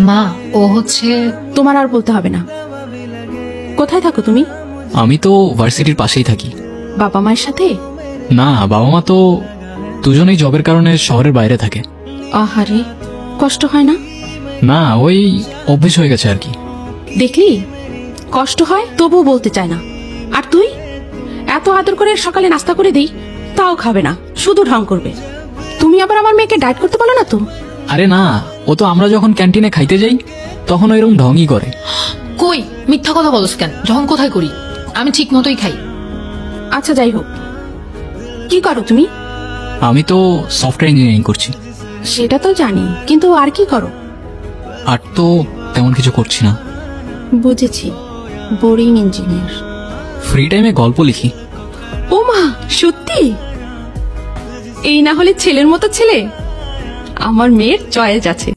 মা, ও হচ্ছে। তোমার আর বলতে হবে না। কোথায় থাকো তুমি? আমি তো ভার্সিটির পাশেই থাকি। বাবা মায়ের সাথে? না, বাবা মা তো দুজনেই জবের কারণে শহরের বাইরে থাকে। আহারে, কষ্ট হয় না? না, ওই অভ্যেস হয়ে গেছে আর কি। দেখলি, কষ্ট হয় তবুও বলতে চায় না। আর তুই এত আদর করে সকালে নাস্তা করে দেই, তাও খাবে না, শুধু ঢং করবে। তুমি আবার আমার মেয়েকে ডায়েট করতে পারো না তো? আরে না, ও তো আমরা যখন ক্যান্টিনে খাইতে যাই তখন ওইরকম ঢংই করে। কই, মিথ্যা কথা বলছ কেন? যখন কোথায় করি, আমি ঠিক মতোই খাই। আচ্ছা, যাই হোক, কি করো তুমি? আমি তো সফটওয়্যার ইঞ্জিনিয়ারিং করছি। সেটা তো জানি, কিন্তু আর কি করো? আর তো তেমন কিছু করছি না। বুঝেছি, বোরিং ইঞ্জিনিয়ার। ফ্রি টাইমে গল্প লিখি। ও মা, সত্যি? এই না হলে ছেলের মতো ছেলে। আমার মেয়ের চয়েস আছে।